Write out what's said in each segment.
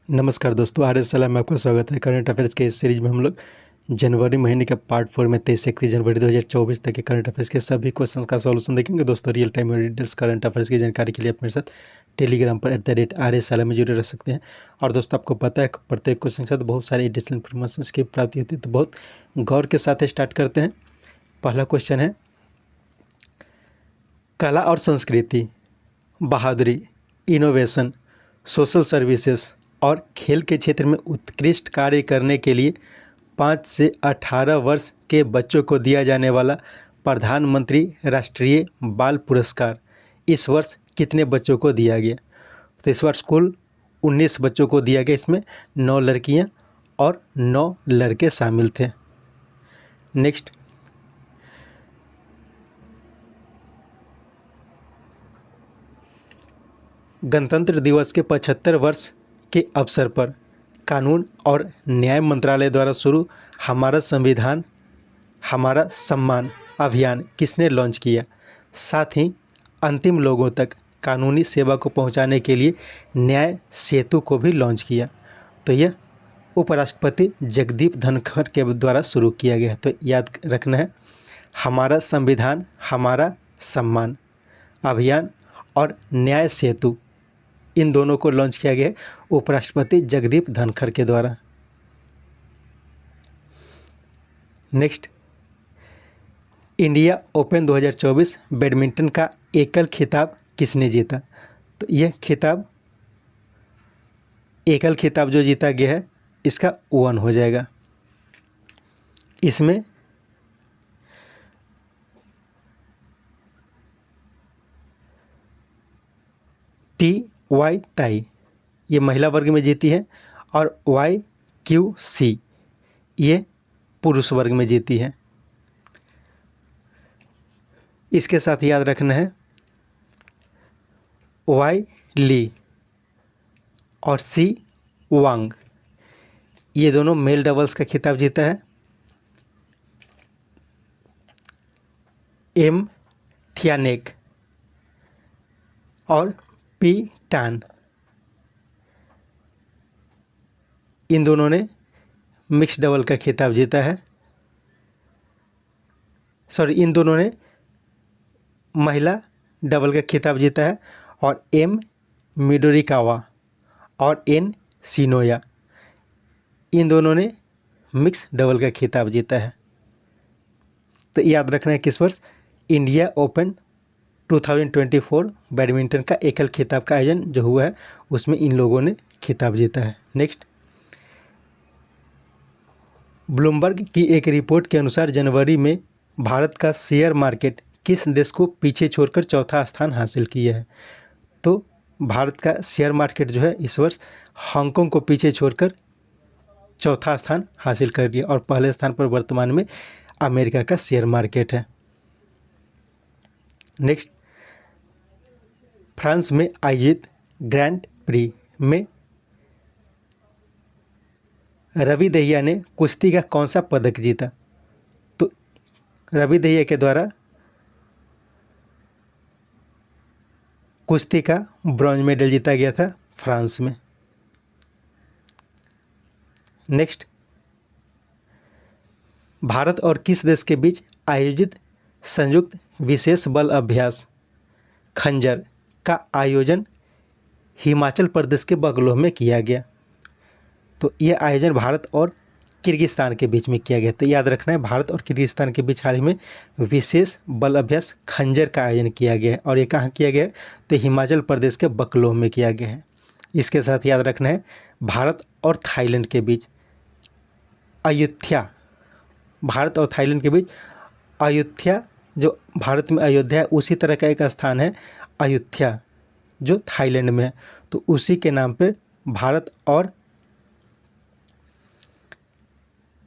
नमस्कार दोस्तों, R S सलाम में आपका स्वागत है। करंट अफेयर्स के इस सीरीज में हम लोग जनवरी महीने के पार्ट 4 में 23 से 31 जनवरी 2024 तक के करंट अफेयर्स के सभी क्वेश्चंस का सॉल्यूशन देखेंगे। दोस्तों, रियल टाइम और डिटेल्स करंट अफेयर्स की जानकारी के लिए आप मेरे साथ टेलीग्राम पर @RS में जुड़े रह सकते हैं। और दोस्तों, आपको पता है प्रत्येक क्वेश्चन के साथ बहुत सारी एडिशनल इन्फॉर्मेशन की प्राप्ति होती है, तो बहुत गौर के साथ स्टार्ट करते हैं। पहला क्वेश्चन है, कला और संस्कृति, बहादुरी, इनोवेशन, सोशल सर्विसेज और खेल के क्षेत्र में उत्कृष्ट कार्य करने के लिए 5 से 18 वर्ष के बच्चों को दिया जाने वाला प्रधानमंत्री राष्ट्रीय बाल पुरस्कार इस वर्ष कितने बच्चों को दिया गया? तो इस वर्ष कुल 19 बच्चों को दिया गया। इसमें 9 लड़कियां और 9 लड़के शामिल थे। नेक्स्ट, गणतंत्र दिवस के 75 वर्ष के अवसर पर कानून और न्याय मंत्रालय द्वारा शुरू हमारा संविधान हमारा सम्मान अभियान किसने लॉन्च किया? साथ ही अंतिम लोगों तक कानूनी सेवा को पहुंचाने के लिए न्याय सेतु को भी लॉन्च किया। तो यह उपराष्ट्रपति जगदीप धनखड़ के द्वारा शुरू किया गया है। तो याद रखना है, हमारा संविधान हमारा सम्मान अभियान और न्याय सेतु, इन दोनों को लॉन्च किया गया है उपराष्ट्रपति जगदीप धनखड़ के द्वारा। नेक्स्ट, इंडिया ओपन 2024 बैडमिंटन का एकल खिताब किसने जीता? तो यह एकल खिताब जो जीता गया है, इसका 1 हो जाएगा। इसमें TY ताई ये महिला वर्ग में जीती है और YQC ये पुरुष वर्ग में जीती है। इसके साथ याद रखना है, Y ली और C वांग ये दोनों मेल डबल्स का खिताब जीता है। M थियानेक और P टान इन दोनों ने मिक्स डबल का खिताब जीता है। इन दोनों ने महिला डबल का खिताब जीता है। और M मिडोरिकावा और N सिनोया इन दोनों ने मिक्स डबल का खिताब जीता है। तो याद रखना है, किस वर्ष इंडिया ओपन 2024 बैडमिंटन का एकल खिताब का आयोजन जो हुआ है, उसमें इन लोगों ने खिताब जीता है। नेक्स्ट, ब्लूमबर्ग की एक रिपोर्ट के अनुसार जनवरी में भारत का शेयर मार्केट किस देश को पीछे छोड़कर चौथा स्थान हासिल किया है? तो भारत का शेयर मार्केट जो है इस वर्ष हांगकांग को पीछे छोड़कर चौथा स्थान हासिल कर लिया और पहले स्थान पर वर्तमान में अमेरिका का शेयर मार्केट है। नेक्स्ट, फ्रांस में आयोजित ग्रैंड प्री में रवि दहिया ने कुश्ती का कौन सा पदक जीता? तो रवि दहिया के द्वारा कुश्ती का ब्रॉन्ज मेडल जीता गया था फ्रांस में। नेक्स्ट, भारत और किस देश के बीच आयोजित संयुक्त विशेष बल अभ्यास खंजर का आयोजन हिमाचल प्रदेश के बगलोह में किया गया? तो यह आयोजन भारत और किर्गिस्तान के बीच में किया गया। तो याद रखना है, भारत और किर्गिस्तान के बीच हाल ही में विशेष बल अभ्यास खंजर का आयोजन किया गया है। और ये कहाँ किया गया है? तो हिमाचल प्रदेश के बकलोह में किया गया है। इसके साथ याद रखना है, भारत और थाईलैंड के बीच भारत और थाईलैंड के बीच अयोध्या, जो भारत में अयोध्या है उसी तरह का एक स्थान है अयोध्या जो थाईलैंड में है। तो उसी के नाम पे भारत और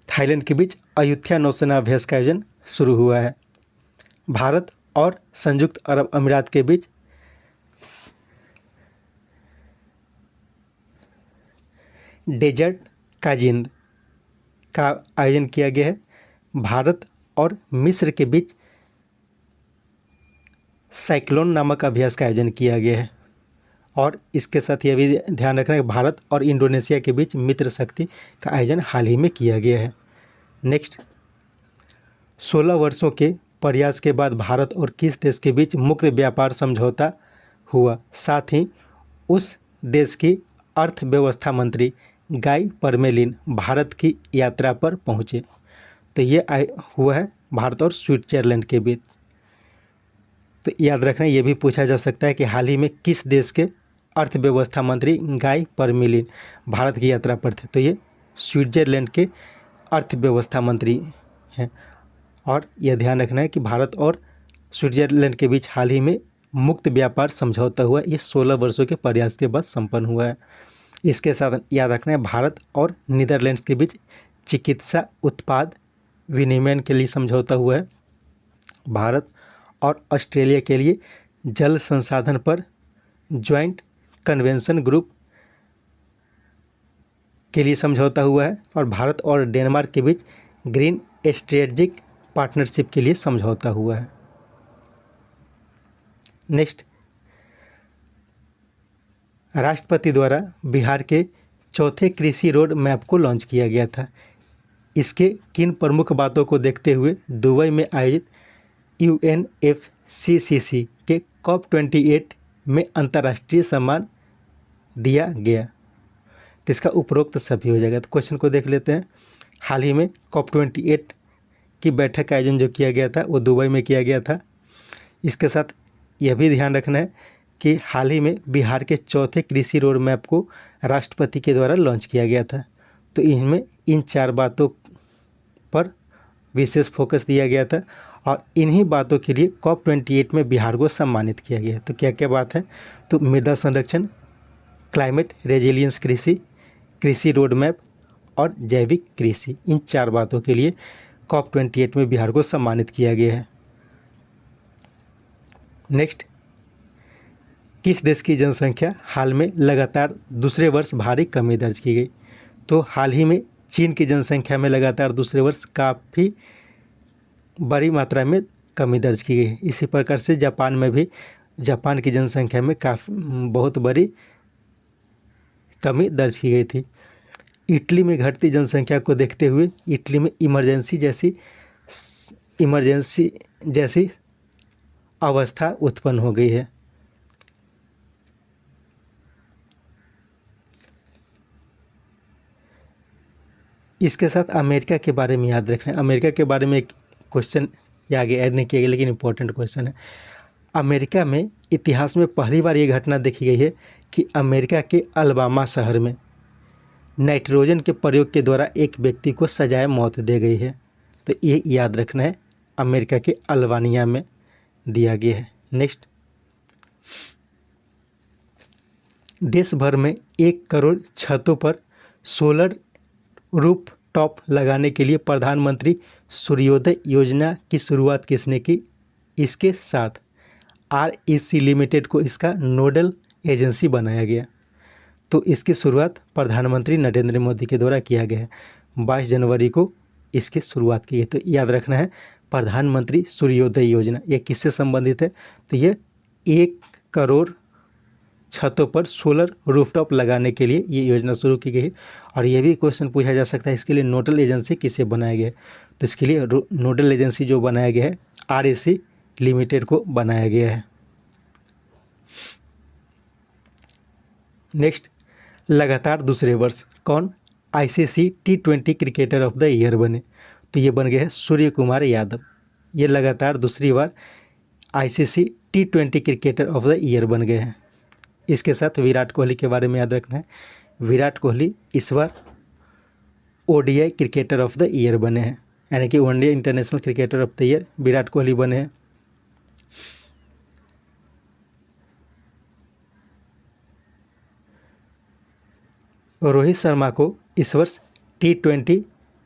थाईलैंड के बीच अयोध्या नौसेना अभ्यास का आयोजन शुरू हुआ है। भारत और संयुक्त अरब अमीरात के बीच डेजर्ट काजिंद का आयोजन किया गया है। भारत और मिस्र के बीच साइक्लोन नामक अभ्यास का आयोजन किया गया है। और इसके साथ यह भी ध्यान रखना है कि भारत और इंडोनेशिया के बीच मित्र शक्ति का आयोजन हाल ही में किया गया है। नेक्स्ट, 16 वर्षों के प्रयास के बाद भारत और किस देश के बीच मुक्त व्यापार समझौता हुआ? साथ ही उस देश की अर्थव्यवस्था मंत्री गाई परमेलिन भारत की यात्रा पर पहुँचे। तो ये हुआ है भारत और स्विट्जरलैंड के बीच। तो याद रखना, ये भी पूछा जा सकता है कि हाल ही में किस देश के अर्थव्यवस्था मंत्री गाई परमेलिन भारत की यात्रा पर थे? तो ये स्विट्जरलैंड के अर्थव्यवस्था मंत्री हैं। और यह ध्यान रखना है कि भारत और स्विट्जरलैंड के बीच हाल ही में मुक्त व्यापार समझौता हुआ, ये 16 वर्षों के प्रयास के बाद संपन्न हुआ है। इसके साथ याद रखना है भारत और नीदरलैंड्स के बीच चिकित्सा उत्पाद विनिमय के लिए समझौता हुआ है। भारत और ऑस्ट्रेलिया के लिए जल संसाधन पर ज्वाइंट कन्वेंशन ग्रुप के लिए समझौता हुआ है। और भारत और डेनमार्क के बीच ग्रीन स्ट्रेटेजिक पार्टनरशिप के लिए समझौता हुआ है। नेक्स्ट, राष्ट्रपति द्वारा बिहार के चौथे कृषि रोड मैप को लॉन्च किया गया था। इसके किन प्रमुख बातों को देखते हुए दुबई में आयोजित UNFCCC के COP28 में अंतर्राष्ट्रीय सम्मान दिया गया? तो इसका उपरोक्त सभी हो जाएगा। तो क्वेश्चन को देख लेते हैं। हाल ही में COP28 की बैठक का आयोजन जो किया गया था वो दुबई में किया गया था। इसके साथ यह भी ध्यान रखना है कि हाल ही में बिहार के चौथे कृषि रोड मैप को राष्ट्रपति के द्वारा लॉन्च किया गया था। तो इनमें इन 4 बातों पर विशेष फोकस दिया गया था और इन्हीं बातों के लिए COP28 में बिहार को सम्मानित किया गया। तो क्या क्या बात है? तो मृदा संरक्षण, क्लाइमेट रेजिलियंस कृषि, कृषि रोड मैप और जैविक कृषि, इन 4 बातों के लिए COP28 में बिहार को सम्मानित किया गया है। नेक्स्ट, किस देश की जनसंख्या हाल में लगातार दूसरे वर्ष भारी कमी दर्ज की गई? तो हाल ही में चीन की जनसंख्या में लगातार दूसरे वर्ष काफ़ी बड़ी मात्रा में कमी दर्ज की गई। इसी प्रकार से जापान में भी जापान की जनसंख्या में बहुत बड़ी कमी दर्ज की गई थी। इटली में घटती जनसंख्या को देखते हुए इटली में इमरजेंसी जैसी अवस्था उत्पन्न हो गई है। इसके साथ अमेरिका के बारे में याद रखना है। अमेरिका के बारे में एक क्वेश्चन ये आगे ऐड नहीं किया गया लेकिन इम्पोर्टेंट क्वेश्चन है। अमेरिका में इतिहास में पहली बार ये घटना देखी गई है कि अमेरिका के अलबामा शहर में नाइट्रोजन के प्रयोग के द्वारा एक व्यक्ति को सजाए मौत दे गई है। तो ये याद रखना है, अमेरिका के अल्बानिया में दिया गया है। नेक्स्ट, देश भर में 1 करोड़ छतों पर सोलर रूफ टॉप लगाने के लिए प्रधानमंत्री सूर्योदय योजना की शुरुआत किसने की? इसके साथ REC लिमिटेड को इसका नोडल एजेंसी बनाया गया। तो इसकी शुरुआत प्रधानमंत्री नरेंद्र मोदी के द्वारा किया गया है। 22 जनवरी को इसकी शुरुआत की गई। तो याद रखना है, प्रधानमंत्री सूर्योदय योजना ये किससे संबंधित है? तो ये 1 करोड़ छतों पर सोलर रूफटॉप लगाने के लिए ये योजना शुरू की गई है। और ये भी क्वेश्चन पूछा जा सकता है, इसके लिए नोडल एजेंसी किसे बनाया गया है? तो इसके लिए नोडल एजेंसी जो बनाया गया है REC लिमिटेड को बनाया गया है। नेक्स्ट, लगातार दूसरे वर्ष कौन ICC T20 cricketer of the year बने? तो ये बन गए हैं सूर्य कुमार यादव। ये लगातार दूसरी बार ICC T20 cricketer of the year बन गए हैं। इसके साथ विराट कोहली के बारे में याद रखना है। विराट कोहली इस बार ODI cricketer of the year बने हैं, यानी कि one day international cricketer of the year Virat Kohli बने हैं। रोहित शर्मा को इस वर्ष T20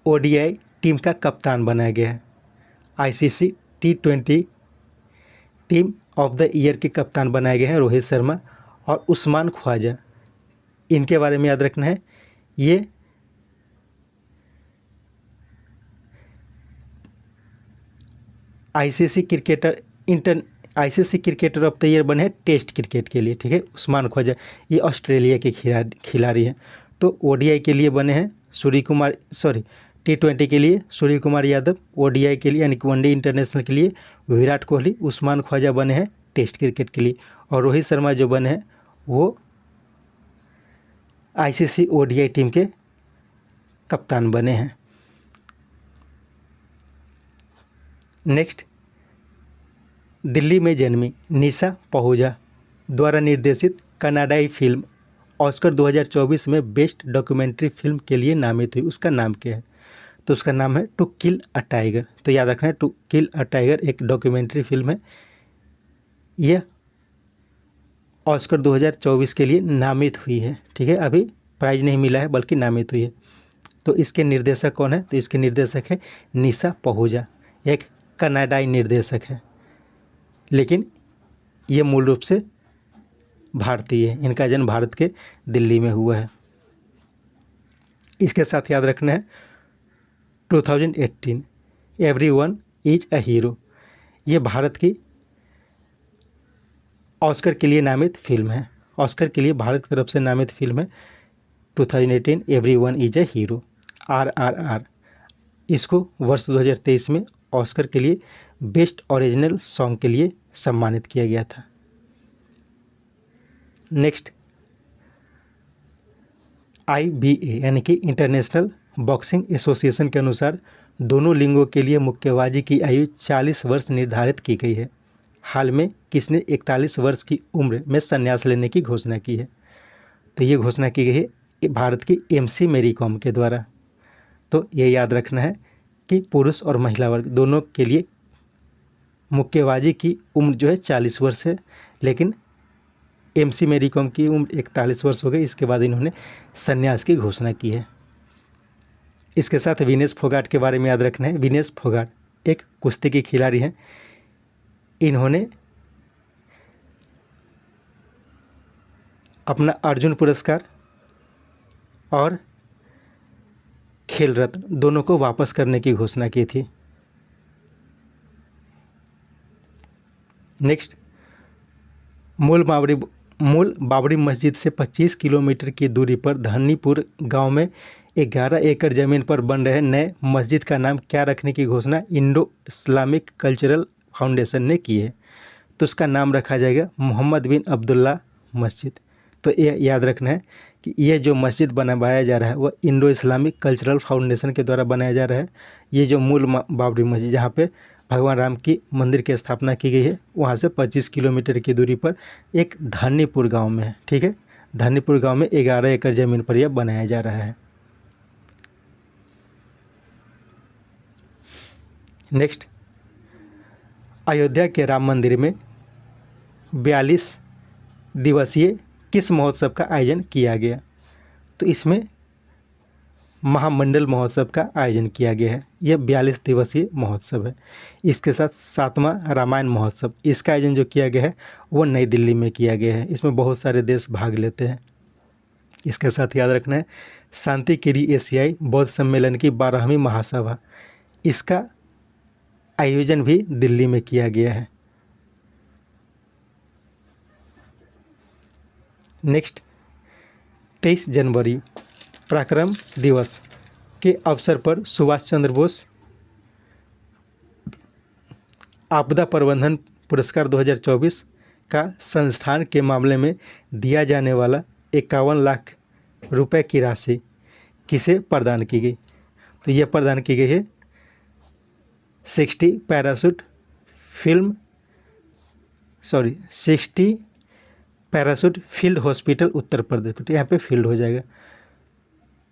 ODI टीम का कप्तान बनाया गया है। ICC T20 team of the year के कप्तान बनाए गए हैं रोहित शर्मा और उस्मान ख्वाजा। इनके बारे में याद रखना है, ये ICC cricketer ICC cricketer of the year बने हैं टेस्ट क्रिकेट के लिए, ठीक है, उस्मान ख्वाजा, ये ऑस्ट्रेलिया के खिलाड़ी हैं। तो ओडीआई के लिए बने हैं T20 के लिए सूर्य कुमार यादव, ओडीआई के लिए यानी कि वनडे इंटरनेशनल के लिए विराट कोहली, उस्मान ख्वाजा बने हैं टेस्ट क्रिकेट के लिए, और रोहित शर्मा जो बने हैं वो आईसीसी ओडीआई टीम के कप्तान बने हैं। नेक्स्ट, दिल्ली में जन्मी निशा पहूजा द्वारा निर्देशित कनाडाई फिल्म ऑस्कर 2024 में बेस्ट डॉक्यूमेंट्री फिल्म के लिए नामित हुई, उसका नाम क्या है? तो उसका नाम है टू किल अ टाइगर। तो याद रखना है, टू किल अ टाइगर एक डॉक्यूमेंट्री फिल्म है, यह ऑस्कर 2024 के लिए नामित हुई है, ठीक है, अभी प्राइज नहीं मिला है बल्कि नामित हुई है। तो इसके निर्देशक कौन है? तो इसके निर्देशक है निशा पहूजा, एक कनाडाई निर्देशक है, लेकिन ये मूल रूप से भारतीय है, इनका जन्म भारत के दिल्ली में हुआ है। इसके साथ याद रखना है 2018 एवरीवन इज अ हीरो, ये भारत की ऑस्कर के लिए नामित फिल्म है, ऑस्कर के लिए भारत की तरफ से नामित फिल्म है 2018 everyone is a hero. RRR, इसको वर्ष 2023 में ऑस्कर के लिए बेस्ट ओरिजिनल सॉन्ग के लिए सम्मानित किया गया था। नेक्स्ट, IBA यानी कि इंटरनेशनल बॉक्सिंग एसोसिएशन के अनुसार दोनों लिंगों के लिए मुक्केबाजी की आयु 40 वर्ष निर्धारित की गई है। हाल में किसने 41 वर्ष की उम्र में संन्यास लेने की घोषणा की है? तो ये घोषणा की गई है भारत की MC मेरी कॉम के द्वारा। तो ये याद रखना है कि पुरुष और महिला वर्ग दोनों के लिए मुक्केबाजी की उम्र जो है 40 वर्ष है, लेकिन MC मेरी कॉम की उम्र 41 वर्ष हो गई, इसके बाद इन्होंने संन्यास की घोषणा की है। इसके साथ विनेश फोगाट के बारे में याद रखना है। विनेश फोगाट एक कुश्ती की खिलाड़ी हैं, इन्होंने अपना अर्जुन पुरस्कार और खेल रत्न दोनों को वापस करने की घोषणा की थी। नेक्स्ट, मूल बाबरी मस्जिद से 25 किलोमीटर की दूरी पर धन्नीपुर गांव में 11 एकड़ ज़मीन पर बन रहे नए मस्जिद का नाम क्या रखने की घोषणा इंडो इस्लामिक कल्चरल फाउंडेशन ने की है? तो उसका नाम रखा जाएगा मोहम्मद बिन अब्दुल्ला मस्जिद। तो ये याद रखना है कि ये जो मस्जिद बनवाया जा रहा है वह इंडो इस्लामिक कल्चरल फाउंडेशन के द्वारा बनाया जा रहा है। ये जो मूल बाबरी मस्जिद जहाँ पे भगवान राम की मंदिर की स्थापना की गई है, वहाँ से 25 किलोमीटर की दूरी पर एक धानीपुर गांव में है, ठीक है, धानीपुर गांव में 11 एकड़ ज़मीन पर यह बनाया जा रहा है। नेक्स्ट, अयोध्या के राम मंदिर में 42 दिवसीय किस महोत्सव का आयोजन किया गया? तो इसमें महामंडल महोत्सव का आयोजन किया गया है। यह 42 दिवसीय महोत्सव है। इसके साथ 7वां रामायण महोत्सव, इसका आयोजन जो किया गया है वो नई दिल्ली में किया गया है। इसमें बहुत सारे देश भाग लेते हैं। इसके साथ याद रखना है शांतिगिरी एशियाई बौद्ध सम्मेलन की 12वीं महासभा, इसका आयोजन भी दिल्ली में किया गया है। नेक्स्ट, 23 जनवरी पराक्रम दिवस के अवसर पर सुभाष चंद्र बोस आपदा प्रबंधन पुरस्कार 2024 का संस्थान के मामले में दिया जाने वाला 51 लाख रुपए की राशि किसे प्रदान की गई? तो यह प्रदान की गई है 60 parachute field hospital Uttar Pradesh को, तो यहाँ पे फील्ड हो जाएगा,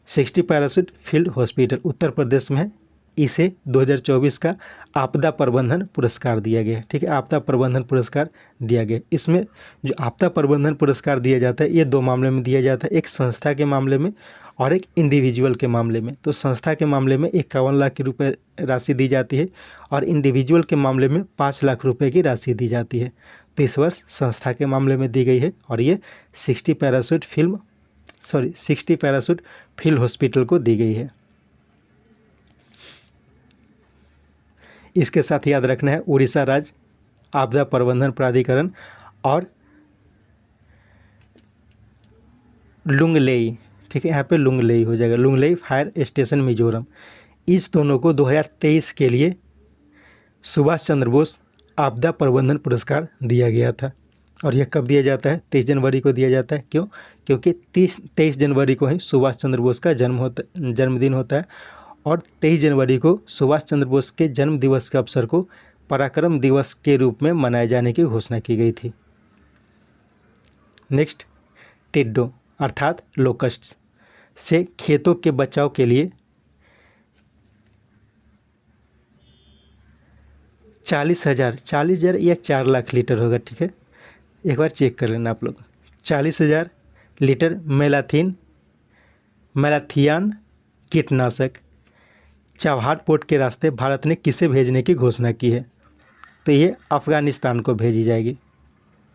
60 parachute field hospital Uttar Pradesh में है। इसे 2024 का आपदा प्रबंधन पुरस्कार दिया गया है, ठीक है, आपदा प्रबंधन पुरस्कार दिया गया। इसमें जो आपदा प्रबंधन पुरस्कार दिया जाता है ये 2 मामले में दिया जाता है, एक संस्था के मामले में और एक इंडिविजुअल के मामले में। तो संस्था के मामले में 51 लाख की रुपए राशि दी जाती है और इंडिविजुअल के मामले में 5 लाख रुपए की राशि दी जाती है। तो इस वर्ष संस्था के मामले में दी गई है और ये 60 पैराशूट फील्ड हॉस्पिटल को दी गई है। इसके साथ याद रखना है उड़ीसा राज्य आपदा प्रबंधन प्राधिकरण और लुंगलेई, ठीक है, यहाँ पे लुंगलेई हो जाएगा, लुंगलेई फायर स्टेशन मिजोरम। इस दोनों को 2023 के लिए सुभाष चंद्र बोस आपदा प्रबंधन पुरस्कार दिया गया था। और यह कब दिया जाता है? 23 जनवरी को दिया जाता है। क्यों? क्योंकि 23 जनवरी को ही सुभाष चंद्र बोस का जन्मदिन होता है और 23 जनवरी को सुभाष चंद्र बोस के जन्म दिवस के अवसर को पराक्रम दिवस के रूप में मनाए जाने की घोषणा की गई थी। नेक्स्ट, टिड्डों अर्थात लोकस्ट से खेतों के बचाव के लिए 40,000 या 4 लाख लीटर होगा, ठीक है, एक बार चेक कर लेना आप लोग। 40,000 लीटर मैलाथियान कीटनाशक चबहार पोर्ट के रास्ते भारत ने किसे भेजने की घोषणा की है? तो ये अफ़गानिस्तान को भेजी जाएगी।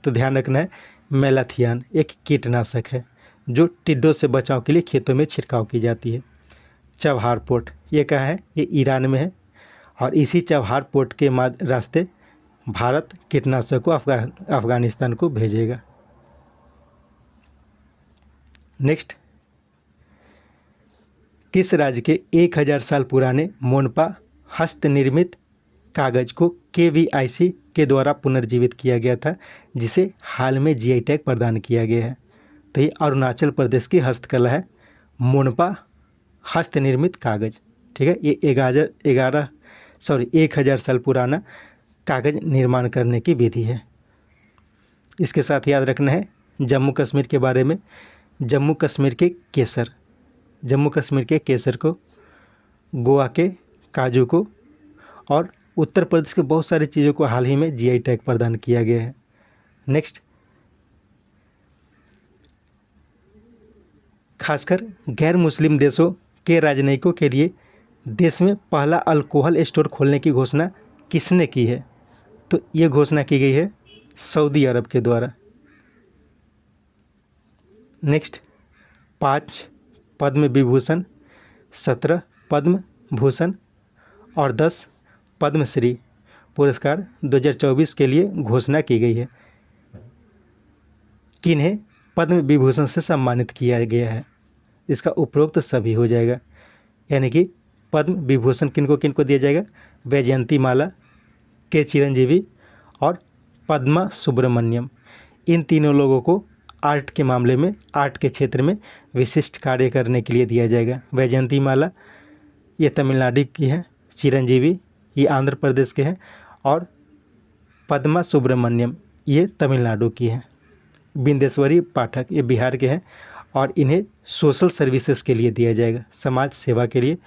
तो ध्यान रखना है, मैलाथियान एक कीटनाशक है जो टिड्डों से बचाव के लिए खेतों में छिड़काव की जाती है। चबहार पोर्ट ये कहाँ है? ये ईरान में है और इसी चबहार पोर्ट के रास्ते भारत कीटनाशक को अफ़गानिस्तान को भेजेगा। नेक्स्ट, किस राज्य के 1000 साल पुराने मोनपा हस्तनिर्मित कागज़ को KVIC के द्वारा पुनर्जीवित किया गया था, जिसे हाल में GI टैग प्रदान किया गया है? तो ये अरुणाचल प्रदेश की हस्तकला है, मोनपा हस्तनिर्मित कागज़, ठीक है। ये 1000 साल पुराना कागज़ निर्माण करने की विधि है। इसके साथ याद रखना है जम्मू कश्मीर के बारे में, जम्मू कश्मीर के केसर को, गोवा के काजू को और उत्तर प्रदेश के बहुत सारी चीज़ों को हाल ही में GI टैग प्रदान किया गया है। नेक्स्ट, खासकर गैर मुस्लिम देशों के राजनयिकों के लिए देश में पहला अल्कोहल स्टोर खोलने की घोषणा किसने की है? तो ये घोषणा की गई है सऊदी अरब के द्वारा। नेक्स्ट, 5 पद्म विभूषण, 17 पद्म भूषण और 10 पद्मश्री पुरस्कार 2024 के लिए घोषणा की गई है। किन्हें पद्म विभूषण से सम्मानित किया गया है? इसका उपरोक्त सभी हो जाएगा, यानी कि पद्म विभूषण किनको दिया जाएगा? वैजयंती माला, के चिरंजीवी और पद्मा सुब्रमण्यम। इन तीनों लोगों को आर्ट के मामले में, आर्ट के क्षेत्र में विशिष्ट कार्य करने के लिए दिया जाएगा। वैजयंती माला ये तमिलनाडु की है, चिरंजीवी ये आंध्र प्रदेश के हैं और पद्मा सुब्रमण्यम ये तमिलनाडु की है। बिंदेश्वरी पाठक ये बिहार के हैं और इन्हें सोशल सर्विसेज के लिए दिया जाएगा, समाज सेवा के लिए।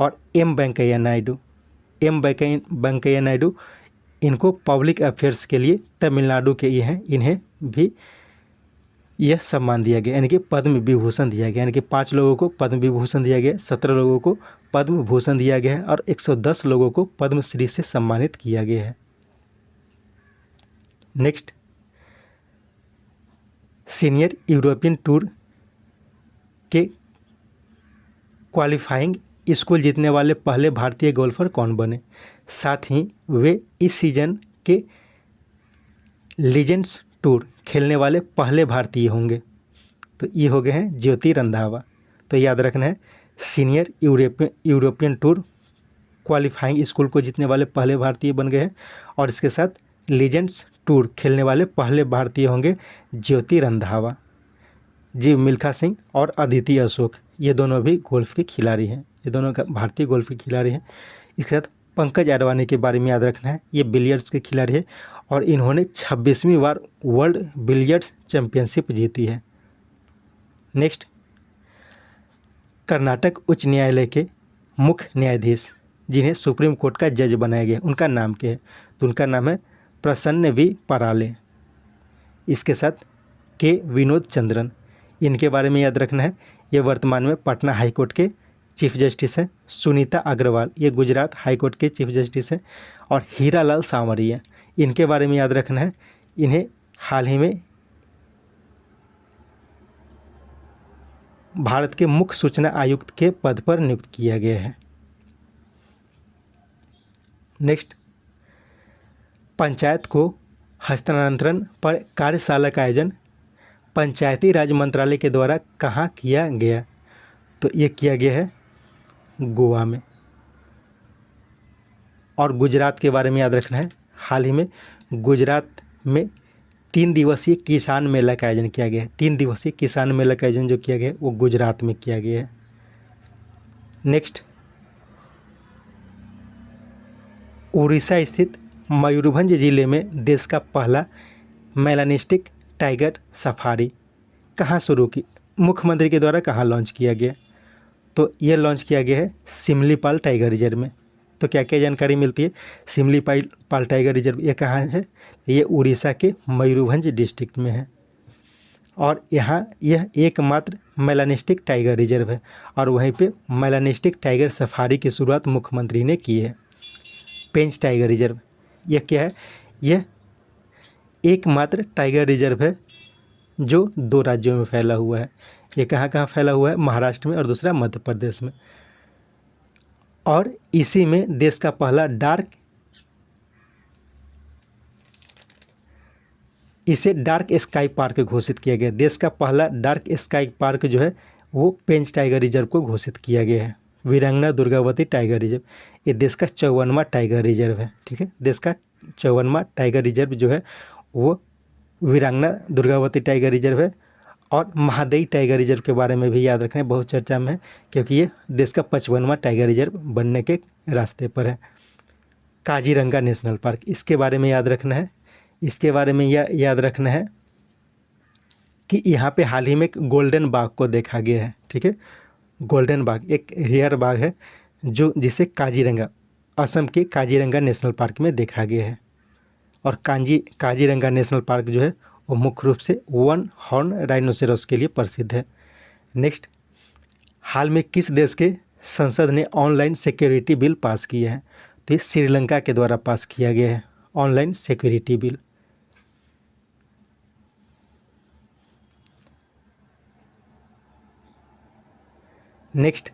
और एम वेंकैया नायडू इनको पब्लिक अफेयर्स के लिए तमिलनाडु के ये हैं, इन्हें भी यह सम्मान दिया गया, यानी कि पद्म विभूषण दिया गया। यानी कि 5 लोगों को पद्म विभूषण दिया गया, 17 लोगों को पद्म भूषण दिया गया है और 110 लोगों को पद्मश्री से सम्मानित किया गया है। नेक्स्ट, सीनियर यूरोपियन टूर के क्वालिफाइंग स्कूल जीतने वाले पहले भारतीय गोल्फर कौन बने? साथ ही वे इस सीजन के लीजेंड्स टूर खेलने वाले पहले भारतीय होंगे। तो ये हो गए हैं ज्योति रंधावा। तो याद रखना है, senior European tour qualifying school को जीतने वाले पहले भारतीय बन गए हैं और इसके साथ लीजेंड्स टूर खेलने वाले पहले भारतीय होंगे ज्योति रंधावा। जी मिल्खा सिंह और अदिति अशोक ये दोनों भी गोल्फ के खिलाड़ी हैं, ये दोनों भारतीय गोल्फ के खिलाड़ी हैं। इसके साथ पंकज अडवाणी के बारे में याद रखना है, ये बिलियर्ड्स के खिलाड़ी है और इन्होंने 26वीं बार वर्ल्ड बिलियर्ड्स चैंपियनशिप जीती है। नेक्स्ट, कर्नाटक उच्च न्यायालय के मुख्य न्यायाधीश जिन्हें सुप्रीम कोर्ट का जज बनाया गया उनका नाम क्या है? तो उनका नाम है प्रसन्न वी पराले। इसके साथ के विनोद चंद्रन, इनके बारे में याद रखना है, ये वर्तमान में पटना हाई कोर्ट के चीफ जस्टिस हैं। सुनीता अग्रवाल ये गुजरात हाई कोर्ट के चीफ जस्टिस हैं और हीरालाल सांवरिया, इनके बारे में याद रखना है, इन्हें हाल ही में भारत के मुख्य सूचना आयुक्त के पद पर नियुक्त किया गया है। नेक्स्ट, पंचायत को हस्तांतरण पर कार्यशाला का आयोजन पंचायती राज मंत्रालय के द्वारा कहाँ किया गया? तो ये किया गया है गोवा में। और गुजरात के बारे में याद रखना है, हाल ही में गुजरात में 3 दिवसीय किसान मेला का आयोजन किया गया है। 3 दिवसीय किसान मेला का आयोजन जो किया गया है वो गुजरात में किया गया है। नेक्स्ट, उड़ीसा स्थित मयूरभंज जिले में देश का पहला मेलानिस्टिक टाइगर सफारी कहाँ शुरू की, मुख्यमंत्री के द्वारा कहाँ लॉन्च किया गया? तो ये लॉन्च किया गया है सिमलीपाल टाइगर रिजर्व में। तो क्या क्या जानकारी मिलती है? सिमलीपाल टाइगर रिजर्व ये कहाँ है? ये उड़ीसा के मयूरभंज डिस्ट्रिक्ट में है और यहाँ यह एकमात्र मेलानिस्टिक टाइगर रिजर्व है और वहीं पे मेलानिस्टिक टाइगर सफारी की शुरुआत मुख्यमंत्री ने की है। पेंच टाइगर रिजर्व यह क्या है? यह एकमात्र टाइगर रिजर्व है जो 2 राज्यों में फैला हुआ है। ये कहाँ कहाँ फैला हुआ है? महाराष्ट्र में और दूसरा मध्य प्रदेश में। और इसी में देश का पहला इसे डार्क स्काई पार्क घोषित किया गया। देश का पहला डार्क स्काई पार्क जो है वो पेंच टाइगर रिजर्व को घोषित किया गया है। वीरांगना दुर्गावती टाइगर रिजर्व ये देश का 54वां टाइगर रिजर्व है। ठीक है, देश का 54वां टाइगर रिजर्व जो है वो वीरांगना दुर्गावती टाइगर रिजर्व है। और महादेई टाइगर रिजर्व के बारे में भी याद रखना है, बहुत चर्चा में है क्योंकि ये देश का 55वां टाइगर रिजर्व बनने के रास्ते पर है। काजीरंगा नेशनल पार्क इसके बारे में याद रखना है, इसके बारे में याद रखना है कि यहाँ पे हाल ही में एक गोल्डन बाघ को देखा गया है। ठीक है, गोल्डन बाघ एक रेयर बाघ है जो जिसे काजीरंगा असम के काजीरंगा नेशनल पार्क में देखा गया है। और काजीरंगा नेशनल पार्क जो है वो मुख्य रूप से 1 हॉर्न राइनोसेरस के लिए प्रसिद्ध है। नेक्स्ट, हाल में किस देश के संसद ने ऑनलाइन सिक्योरिटी बिल पास किया है? तो ये श्रीलंका के द्वारा पास किया गया है ऑनलाइन सिक्योरिटी बिल। नेक्स्ट,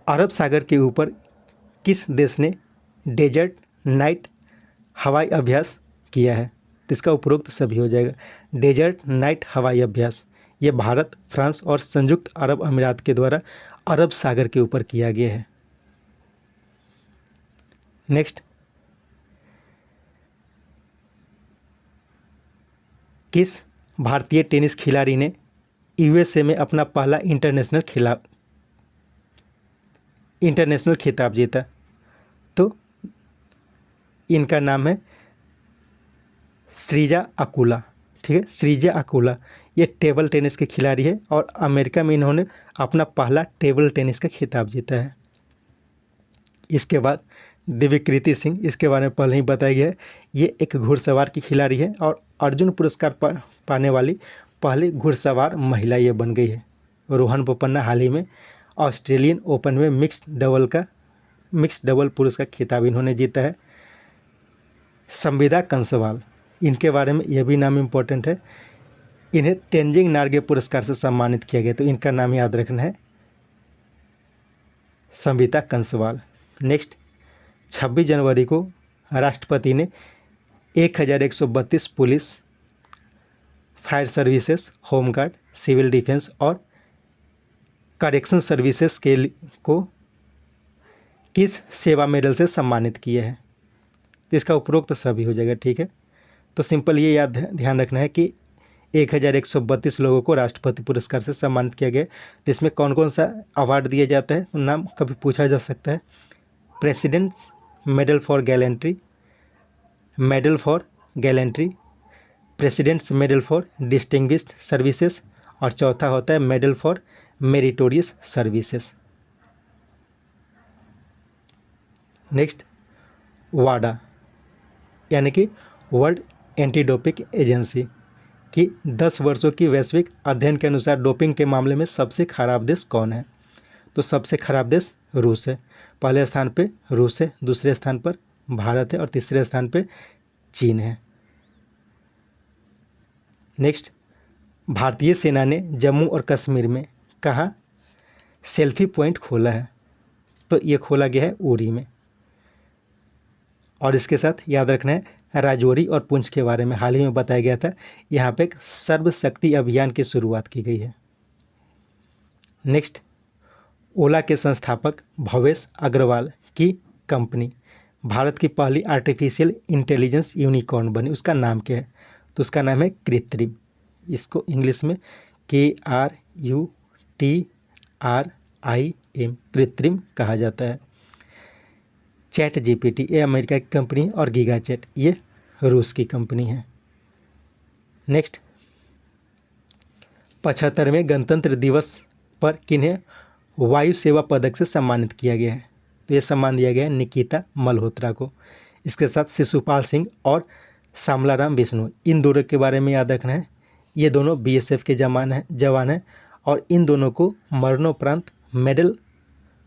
अरब सागर के ऊपर किस देश ने डेजर्ट नाइट हवाई अभ्यास किया है? तो इसका उपरोक्त सभी हो जाएगा। डेजर्ट नाइट हवाई अभ्यास ये भारत, फ्रांस और संयुक्त अरब अमीरात के द्वारा अरब सागर के ऊपर किया गया है। नेक्स्ट, किस भारतीय टेनिस खिलाड़ी ने यूएसए में अपना पहला इंटरनेशनल खिताब जीता? तो इनका नाम है श्रीजा अकुला। ठीक है, श्रीजा अकुला ये टेबल टेनिस के खिलाड़ी है और अमेरिका में इन्होंने अपना पहला टेबल टेनिस का खिताब जीता है। इसके बाद दिव्यकृति सिंह, इसके बारे में पहले ही बताया गया है, ये एक घुड़सवार की खिलाड़ी है और अर्जुन पुरस्कार पाने वाली पहली घुड़सवार महिला ये बन गई है। रोहन बोपन्ना हाल ही में ऑस्ट्रेलियन ओपन में मिक्स्ड डबल पुरुष का खिताब इन्होंने जीता है। संविदा कंसवाल इनके बारे में यह भी नाम इम्पोर्टेंट है, इन्हें तेंजिंग नार्गे पुरस्कार से सम्मानित किया गया, तो इनका नाम याद रखना है संविता कंसवाल। नेक्स्ट, 26 जनवरी को राष्ट्रपति ने 1132 police, fire services, home guard, civil defence और करेक्शन सर्विसेज को किस सेवा मेडल से सम्मानित किया है? तो इसका उपरोक्त सभी हो जाएगा। ठीक है, तो सिंपल ये ध्यान रखना है कि 1132 लोगों को राष्ट्रपति पुरस्कार से सम्मानित किया गया, जिसमें कौन कौन सा अवार्ड दिया जाता है तो नाम कभी पूछा जा सकता है। President's medal for gallantry, president's medal for distinguished services और चौथा होता है medal for meritorious services. Next, वाडा यानी कि वर्ल्ड एंटी डोपिंग एजेंसी की 10 वर्षों की वैश्विक अध्ययन के अनुसार डोपिंग के मामले में सबसे खराब देश कौन है? तो सबसे खराब देश रूस है। पहले स्थान पे रूस है, दूसरे स्थान पर भारत है और तीसरे स्थान पे चीन है। नेक्स्ट, भारतीय सेना ने जम्मू और कश्मीर में कहाँ सेल्फी पॉइंट खोला है? तो ये खोला गया है उरी में। और इसके साथ याद रखना है राजौरी और पुंछ के बारे में हाल ही में बताया गया था। यहाँ पे एक सर्वशक्ति अभियान की शुरुआत की गई है। नेक्स्ट, ओला के संस्थापक भवेश अग्रवाल की कंपनी भारत की पहली आर्टिफिशियल इंटेलिजेंस यूनिकॉर्न बनी, उसका नाम क्या है? तो उसका नाम है कृत्रिम। इसको इंग्लिश में KRUTRIM कृत्रिम कहा जाता है। चैट GPT ये अमेरिका की कंपनी है और गीगा चैट ये रूस की कंपनी है। नेक्स्ट, 75वें गणतंत्र दिवस पर किन्हें वायु सेवा पदक से सम्मानित किया गया है? तो ये सम्मान दिया गया है निकिता मल्होत्रा को। इसके साथ शिशुपाल सिंह और श्यामलाराम विष्णु, इन दोनों के बारे में याद रखना है। ये दोनों BSF के जवान हैं और इन दोनों को मरणोपरांत मेडल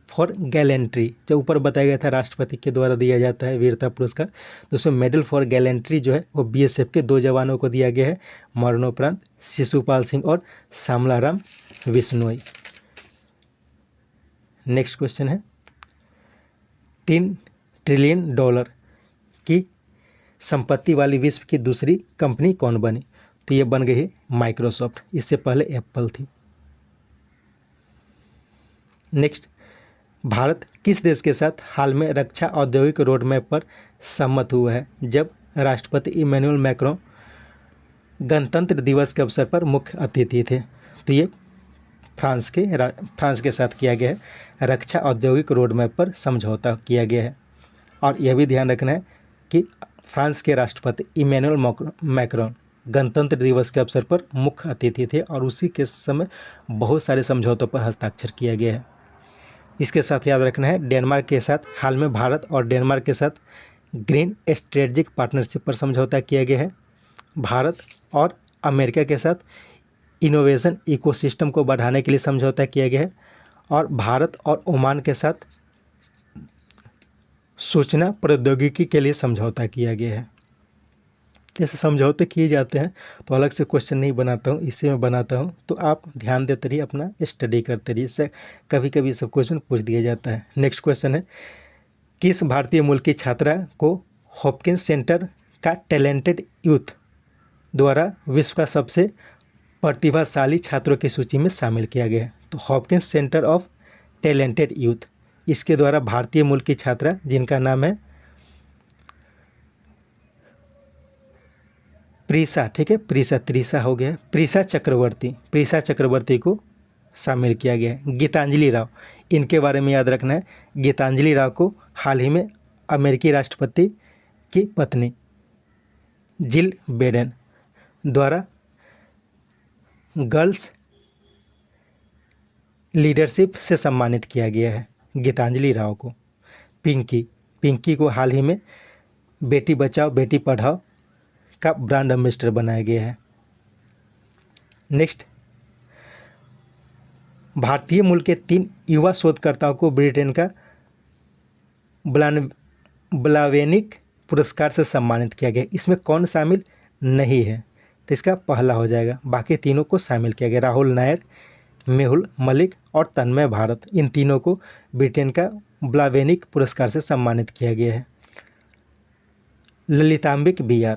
फॉर गैलेंट्री, जो ऊपर बताया गया था राष्ट्रपति के द्वारा दिया जाता है वीरता पुरस्कार, तो उसमें मेडल फॉर गैलेंट्री जो है वो BSF के 2 जवानों को दिया गया है, मरणोपरांत शिशुपाल सिंह और श्यामलाराम विश्नोई। नेक्स्ट क्वेश्चन है, 3 ट्रिलियन डॉलर की संपत्ति वाली विश्व की दूसरी कंपनी कौन बनी? तो ये बन गई है माइक्रोसॉफ्ट, इससे पहले एप्पल थी। नेक्स्ट, भारत किस देश के साथ हाल में रक्षा औद्योगिक रोड मैप पर सहमत हुआ है जब राष्ट्रपति इमैनुअल मैक्रों गणतंत्र दिवस के अवसर पर मुख्य अतिथि थे? तो ये फ्रांस के साथ किया गया है, रक्षा औद्योगिक रोड मैप पर समझौता किया गया है। और यह भी ध्यान रखना है कि फ्रांस के राष्ट्रपति इमैनुअल मैक्रों गणतंत्र दिवस के अवसर पर मुख्य अतिथि थे और उसी के समय बहुत सारे समझौतों पर हस्ताक्षर किया गया है। इसके साथ याद रखना है, डेनमार्क के साथ हाल में भारत और डेनमार्क के साथ ग्रीन स्ट्रेटेजिक पार्टनरशिप पर समझौता किया गया है। भारत और अमेरिका के साथ इनोवेशन इकोसिस्टम को बढ़ाने के लिए समझौता किया गया है और भारत और ओमान के साथ सूचना प्रौद्योगिकी के लिए समझौता किया गया है। ऐसे समझौते किए जाते हैं तो अलग से क्वेश्चन नहीं बनाता हूँ, इसे मैं बनाता हूँ, तो आप ध्यान देते रहिए, अपना स्टडी करते रहिए, इससे कभी कभी सब क्वेश्चन पूछ दिया जाता है। नेक्स्ट क्वेश्चन है, किस भारतीय मूल की छात्रा को हॉपकिंस सेंटर का टैलेंटेड यूथ द्वारा विश्व का सबसे प्रतिभाशाली छात्रों की सूची में शामिल किया गया है? तो Hopkins centre of talented youth, इसके द्वारा भारतीय मूल की छात्रा जिनका नाम है प्रीसा, ठीक है, त्रिशा हो गया, प्रीसा चक्रवर्ती को शामिल किया गया है। गीतांजलि राव, इनके बारे में याद रखना है, गीतांजलि राव को हाल ही में अमेरिकी राष्ट्रपति की पत्नी जिल बाइडेन द्वारा गर्ल्स लीडरशिप से सम्मानित किया गया है। गीतांजलि राव को। पिंकी को हाल ही में बेटी बचाओ बेटी पढ़ाओ का ब्रांड एम्बेसडर बनाया गया है। नेक्स्ट, भारतीय मूल के 3 युवा शोधकर्ताओं को ब्रिटेन का ब्लावेनिक पुरस्कार से सम्मानित किया गया। इसमें कौन शामिल नहीं है? तो इसका पहला हो जाएगा, बाकी तीनों को शामिल किया गया। राहुल नायर, मेहुल मलिक और तन्मय भारत, इन तीनों को ब्रिटेन का ब्लावेनिक पुरस्कार से सम्मानित किया गया है। ललितांबिक BR,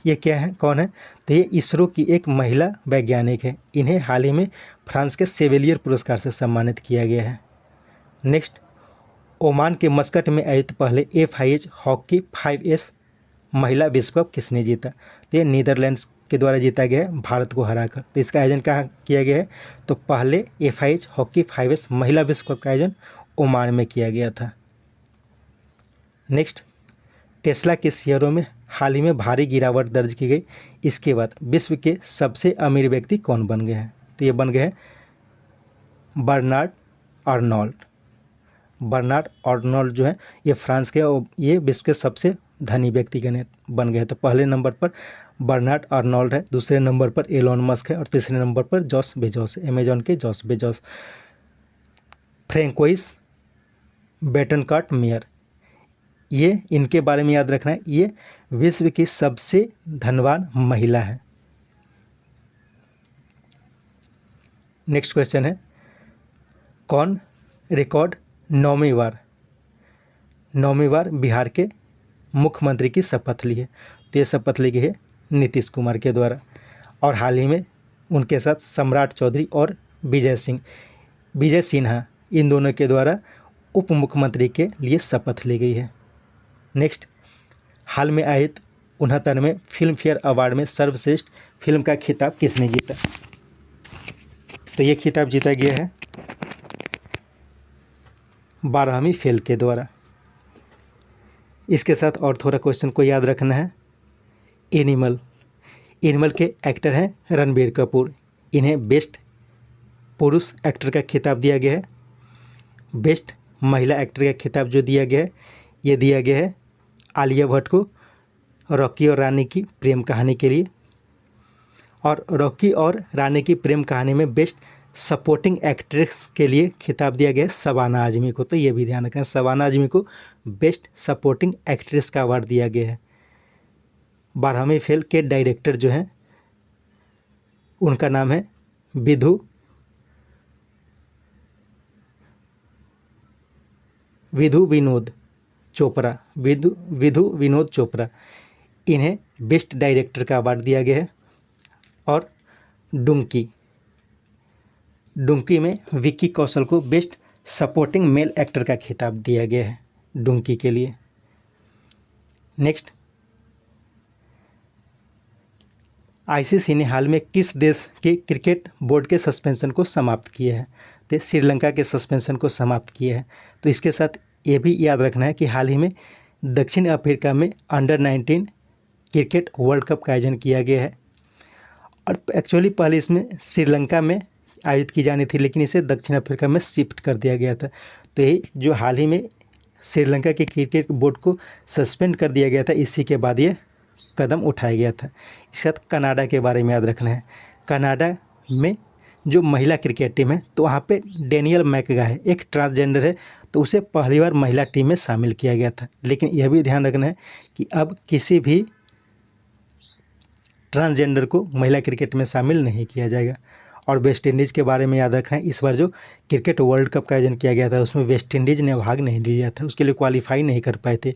ये क्या है, कौन है? तो ये इसरो की एक महिला वैज्ञानिक है। इन्हें हाल ही में फ्रांस के सेवेलियर पुरस्कार से सम्मानित किया गया है। नेक्स्ट, ओमान के मस्कट में आयोजित पहले FIH हॉकी 5S महिला विश्व कप किसने जीता? तो ये नीदरलैंड्स के द्वारा जीता गया है, भारत को हराकर। तो इसका आयोजन कहाँ किया गया है? तो पहले FIH हॉकी 5S महिला विश्व कप का आयोजन ओमान में किया गया था। नेक्स्ट, टेस्ला के शेयरों में हाल ही में भारी गिरावट दर्ज की गई। इसके बाद विश्व के सबसे अमीर व्यक्ति कौन बन गए हैं? तो ये बन गए हैं बर्नार्ड अर्नोल्ड जो है ये फ्रांस के, ये विश्व के सबसे धनी व्यक्ति बन गए। तो पहले नंबर पर बर्नार्ड अर्नोल्ड है, दूसरे नंबर पर एलोन मस्क है और तीसरे नंबर पर जॉस बेजोस, अमेजॉन के जॉस बेजोस। फ्रैंकोइस बेटनकॉर्ट मेयर, ये इनके बारे में याद रखना है, ये विश्व की सबसे धनवान महिला है। नेक्स्ट क्वेश्चन है, कौन रिकॉर्ड 9वीं बार बिहार के मुख्यमंत्री की शपथ ली है। तो ये शपथ ली गई है नीतीश कुमार के द्वारा। और हाल ही में उनके साथ सम्राट चौधरी और विजय सिन्हा इन दोनों के द्वारा उप मुख्यमंत्री के लिए शपथ ली गई है। नेक्स्ट, हाल में आयोजित 69वें फिल्म फेयर अवार्ड में सर्वश्रेष्ठ फिल्म का खिताब किसने जीता? तो ये खिताब जीता गया है 12वीं फेल के द्वारा। इसके साथ और थोड़ा क्वेश्चन को याद रखना है। एनिमल के एक्टर हैं रणबीर कपूर। इन्हें बेस्ट पुरुष एक्टर का खिताब दिया गया है। बेस्ट महिला एक्टर का खिताब जो दिया गया है, ये दिया गया है आलिया भट्ट को रॉकी और रानी की प्रेम कहानी के लिए। और रॉकी और रानी की प्रेम कहानी में बेस्ट सपोर्टिंग एक्ट्रेस के लिए खिताब दिया गया है शबाना आजमी को। तो ये भी ध्यान रखना, शबाना आजमी को बेस्ट सपोर्टिंग एक्ट्रेस का अवार्ड दिया गया है। 12वीं फेल के डायरेक्टर जो हैं उनका नाम है विधु विनोद चोपड़ा। इन्हें बेस्ट डायरेक्टर का अवार्ड दिया गया है। और डुंकी में विक्की कौशल को बेस्ट सपोर्टिंग मेल एक्टर का खिताब दिया गया है डुंकी के लिए। नेक्स्ट, आईसीसी ने हाल में किस देश के क्रिकेट बोर्ड के सस्पेंशन को समाप्त किया है? तो श्रीलंका के सस्पेंशन को समाप्त किया है। तो इसके साथ ये भी याद रखना है कि हाल ही में दक्षिण अफ्रीका में अंडर-19 क्रिकेट वर्ल्ड कप का आयोजन किया गया है। और एक्चुअली पहले इसमें श्रीलंका में आयोजित की जानी थी, लेकिन इसे दक्षिण अफ्रीका में शिफ्ट कर दिया गया था। तो ये जो हाल ही में श्रीलंका के क्रिकेट बोर्ड को सस्पेंड कर दिया गया था, इसी के बाद ये कदम उठाया गया था। इसके साथ कनाडा के बारे में याद रखना है। कनाडा में जो महिला क्रिकेट टीम है, तो वहाँ पे डेनियल मैकगाय एक ट्रांसजेंडर है, तो उसे पहली बार महिला टीम में शामिल किया गया था। लेकिन यह भी ध्यान रखना है कि अब किसी भी ट्रांसजेंडर को महिला क्रिकेट में शामिल नहीं किया जाएगा। और वेस्ट इंडीज़ के बारे में याद रखना है, इस बार जो क्रिकेट वर्ल्ड कप का आयोजन किया गया था उसमें वेस्ट इंडीज़ ने भाग नहीं लिया था, उसके लिए क्वालिफाई नहीं कर पाए थे।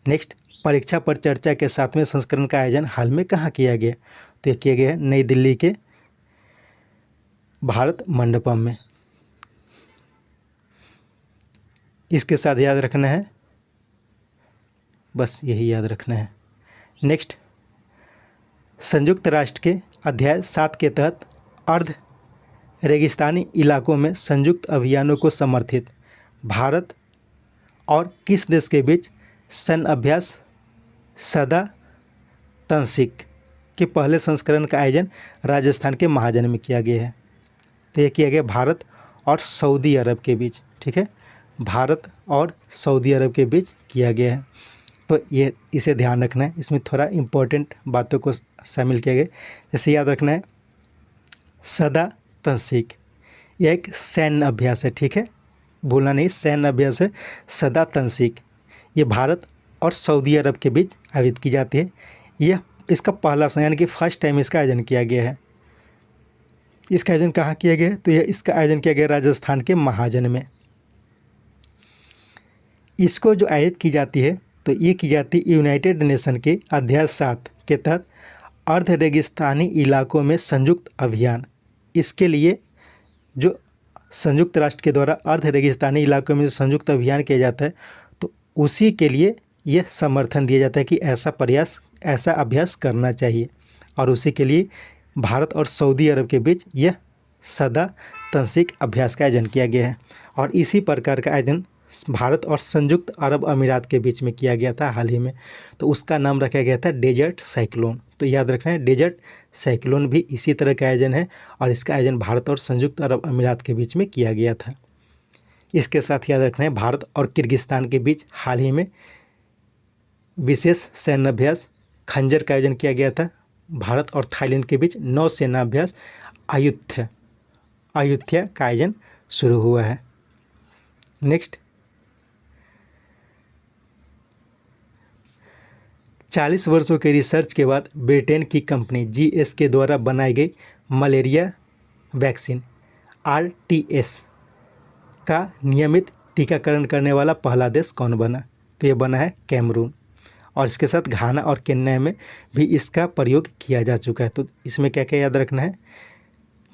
नेक्स्ट, परीक्षा पर चर्चा के 7वें संस्करण का आयोजन हाल में कहाँ किया गया? तो ये किया गया है नई दिल्ली के भारत मंडपम में। इसके साथ याद रखना है, बस यही याद रखना है। नेक्स्ट, संयुक्त राष्ट्र के अध्याय 7 के तहत अर्ध रेगिस्तानी इलाकों में संयुक्त अभियानों को समर्थित भारत और किस देश के बीच सैन्य अभ्यास सदा तंसिक के पहले संस्करण का आयोजन राजस्थान के महाजन में किया गया है? तो ये किया गया भारत और सऊदी अरब के बीच। ठीक है, भारत और सऊदी अरब के बीच किया गया है। तो ये इसे ध्यान रखना है, इसमें थोड़ा इम्पोर्टेंट बातों को शामिल किया गया। जैसे याद रखना है सदा तंसिक, यह एक सैन्य अभ्यास है। ठीक है, भूलना नहीं, सैन्य अभ्यास है सदा तंसिक। ये भारत और सऊदी अरब के बीच आयोजित की जाती है। यह इसका पहला यानी कि फर्स्ट टाइम इसका आयोजन किया गया है। इसका आयोजन कहाँ किया गया है? तो यह इसका आयोजन किया गया राजस्थान के महाजन में। इसको जो आयोजित की जाती है, तो ये की जाती है यूनाइटेड नेशन के अध्याय 7 के तहत अर्ध रेगिस्तानी इलाकों में संयुक्त अभियान। इसके लिए जो संयुक्त राष्ट्र के द्वारा अर्ध रेगिस्तानी इलाकों में जो संयुक्त अभियान किया जाता है, तो उसी के लिए यह समर्थन दिया जाता है कि ऐसा अभ्यास करना चाहिए। और उसी के लिए भारत और सऊदी अरब के बीच यह सदा तंसिक अभ्यास का आयोजन किया गया है। और इसी प्रकार का आयोजन भारत और संयुक्त अरब अमीरात के बीच में किया गया था हाल ही में, तो उसका नाम रखा गया था डेजर्ट साइक्लोन। तो याद रखना है डेजर्ट साइक्लोन भी इसी तरह का आयोजन है और इसका आयोजन भारत और संयुक्त अरब अमीरात के बीच में किया गया था। इसके साथ याद रखना है भारत और किर्गिस्तान के बीच हाल ही में विशेष सैन्य अभ्यास खंजर का आयोजन किया गया था। भारत और थाईलैंड के बीच नौसेना अभ्यास अयुत्या का आयोजन शुरू हुआ है। नेक्स्ट, 40 वर्षों के रिसर्च के बाद ब्रिटेन की कंपनी GS के द्वारा बनाई गई मलेरिया वैक्सीन RTS का नियमित टीकाकरण करने वाला पहला देश कौन बना? तो ये बना है कैमरून। और इसके साथ घाना और केन्या में भी इसका प्रयोग किया जा चुका है। तो इसमें क्या क्या याद रखना है,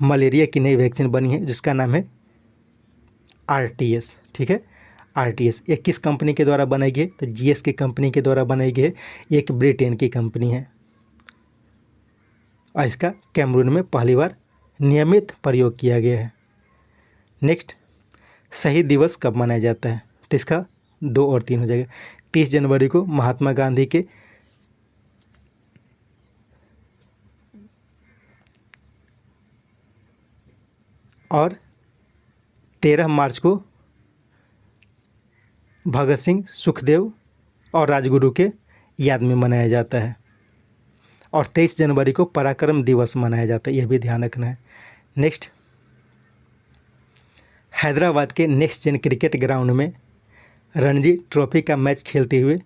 मलेरिया की नई वैक्सीन बनी है जिसका नाम है RTS, ठीक है, RTS। ये किस कंपनी के द्वारा बनाई गई है, तो GSK कंपनी के द्वारा बनाई गई है, एक ब्रिटेन की कंपनी है और इसका कैमरून में पहली बार नियमित प्रयोग किया गया है। नेक्स्ट, शहीद दिवस कब मनाया जाता है, तो इसका 2 और 3 हो जाएगा। 30 जनवरी को महात्मा गांधी के और 13 मार्च को भगत सिंह, सुखदेव और राजगुरु के याद में मनाया जाता है। और 23 जनवरी को पराक्रम दिवस मनाया जाता है, यह भी ध्यान रखना है। नेक्स्ट, हैदराबाद के नेक्स्ट जेन क्रिकेट ग्राउंड में रणजी ट्रॉफी का मैच खेलते हुए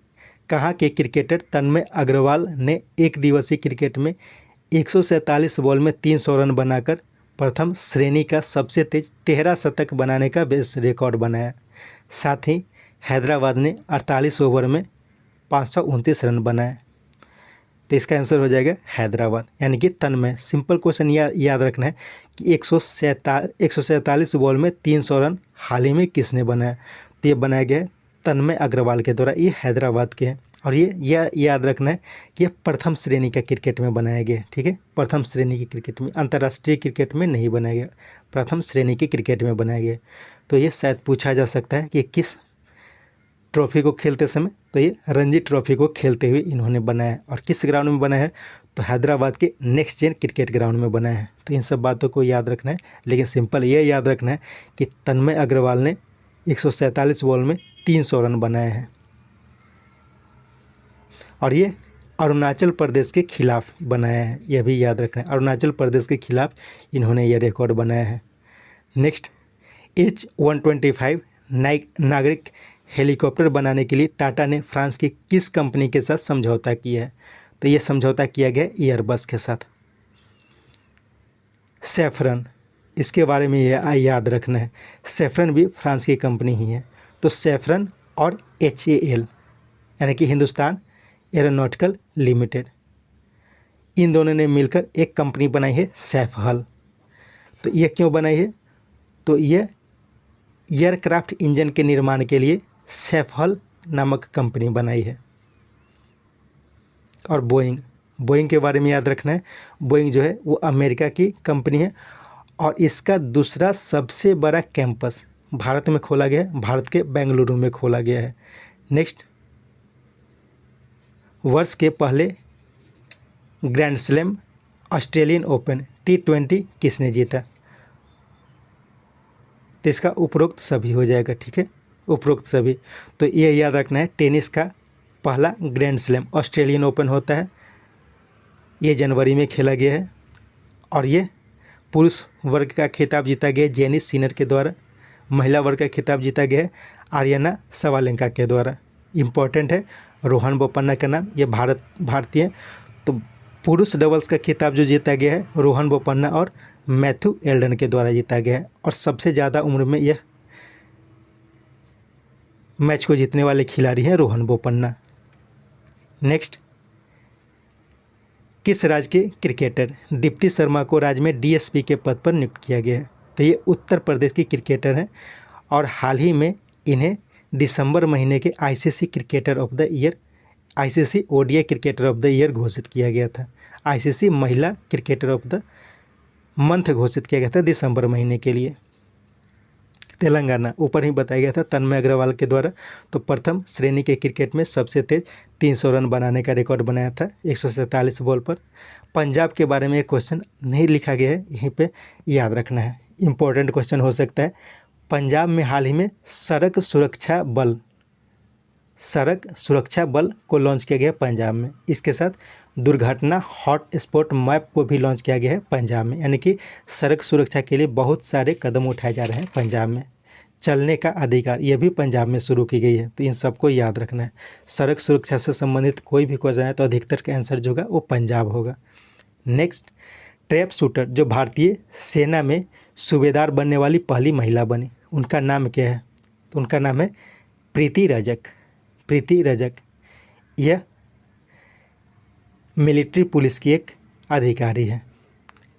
कहाँ के क्रिकेटर तन्मय अग्रवाल ने एक दिवसीय क्रिकेट में 147 बॉल में 300 रन बनाकर प्रथम श्रेणी का सबसे तेज 13 शतक बनाने का बेस्ट रिकॉर्ड बनाया। साथ ही हैदराबाद ने 48 ओवर में 529 रन बनाए। तो इसका आंसर हो जाएगा हैदराबाद, यानी कि तन्मय। सिंपल क्वेश्चन याद रखना है कि 147 बॉल में 300 रन हाल ही में किसने बनाया, तो ये बनाया गया है तन्मय अग्रवाल के द्वारा। ये हैदराबाद के हैं और ये याद रखना है कि ये प्रथम श्रेणी का क्रिकेट में बनाया गया है, ठीक है, प्रथम श्रेणी की क्रिकेट में, अंतर्राष्ट्रीय क्रिकेट में नहीं बनाया गया, प्रथम श्रेणी की क्रिकेट में बनाया गया। तो ये शायद पूछा जा सकता है कि किस ट्रॉफी को खेलते समय, तो ये रणजी ट्रॉफी को खेलते हुए इन्होंने बनाया है। और किस ग्राउंड में बनाया है, तो हैदराबाद के नेक्स्ट जेन क्रिकेट ग्राउंड में बनाया है। तो इन सब बातों को याद रखना है, लेकिन सिंपल ये याद रखना है कि तन्मय अग्रवाल ने 147 बॉल में 300 रन बनाए हैं और ये अरुणाचल प्रदेश के खिलाफ बनाया है, यह भी याद रखना है। अरुणाचल प्रदेश के खिलाफ इन्होंने ये रिकॉर्ड बनाया है। नेक्स्ट, H-125 नागरिक हेलीकॉप्टर बनाने के लिए टाटा ने फ्रांस की किस कंपनी के साथ समझौता किया है, तो ये समझौता किया गया एयरबस के साथ। सैफरन, इसके बारे में ये याद रखना है, सैफरन भी फ्रांस की कंपनी ही है। तो सैफरन और HAL यानी कि हिंदुस्तान एरोनॉटिकल लिमिटेड, इन दोनों ने मिलकर एक कंपनी बनाई है सैफहल। तो ये क्यों बनाई है, तो ये एयरक्राफ्ट इंजन के निर्माण के लिए सैफहल नामक कंपनी बनाई है। और बोइंग के बारे में याद रखना है, बोइंग जो है वो अमेरिका की कंपनी है और इसका दूसरा सबसे बड़ा कैंपस भारत में खोला गया है, भारत के बेंगलुरु में खोला गया है। नेक्स्ट, वर्ष के पहले grand slam Australian open T20 किसने जीता, तो इसका उपरोक्त सभी हो जाएगा, ठीक है, उपरोक्त सभी। तो ये याद रखना है, टेनिस का पहला ग्रैंड स्लैम ऑस्ट्रेलियन ओपन होता है, ये जनवरी में खेला गया है और ये पुरुष वर्ग का खिताब जीता गया जेनिस सिनर के द्वारा, महिला वर्ग का खिताब जीता गया है आर्याना सवालेंका के द्वारा। इम्पोर्टेंट है रोहन बोपन्ना का नाम, ये भारतीय। तो पुरुष डबल्स का खिताब जो जीता गया है रोहन बोपन्ना और मैथ्यू एल्डन के द्वारा जीता गया है और सबसे ज़्यादा उम्र में यह मैच को जीतने वाले खिलाड़ी हैं रोहन बोपन्ना। नेक्स्ट, किस राज्य के क्रिकेटर दीप्ति शर्मा को राज्य में DSP के पद पर नियुक्त किया गया है, तो ये उत्तर प्रदेश की क्रिकेटर हैं और हाल ही में इन्हें दिसंबर महीने के ICC cricketer of the year, ICC ODI cricketer of the year घोषित किया गया था। ICC महिला क्रिकेटर ऑफ द मंथ घोषित किया गया था दिसंबर महीने के लिए। तेलंगाना, ऊपर ही बताया गया था तन्मय अग्रवाल के द्वारा। तो प्रथम श्रेणी के क्रिकेट में सबसे तेज 300 रन बनाने का रिकॉर्ड बनाया था 147 बॉल पर। पंजाब के बारे में एक क्वेश्चन नहीं लिखा गया है, यहीं पे याद रखना है, इम्पोर्टेंट क्वेश्चन हो सकता है। पंजाब में हाल ही में सड़क सुरक्षा बल को लॉन्च किया गया पंजाब में। इसके साथ दुर्घटना हॉट स्पॉट मैप को भी लॉन्च किया गया है पंजाब में, यानी कि सड़क सुरक्षा के लिए बहुत सारे कदम उठाए जा रहे हैं पंजाब में। चलने का अधिकार ये भी पंजाब में शुरू की गई है, तो इन सबको याद रखना है। सड़क सुरक्षा से संबंधित कोई भी क्वेश्चन है तो अधिकतर का आंसर जो होगा वो पंजाब होगा। नेक्स्ट, ट्रैप शूटर जो भारतीय सेना में सूबेदार बनने वाली पहली महिला बनी, उनका नाम क्या है, तो उनका नाम है प्रीति रजक। यह मिलिट्री पुलिस की एक अधिकारी है।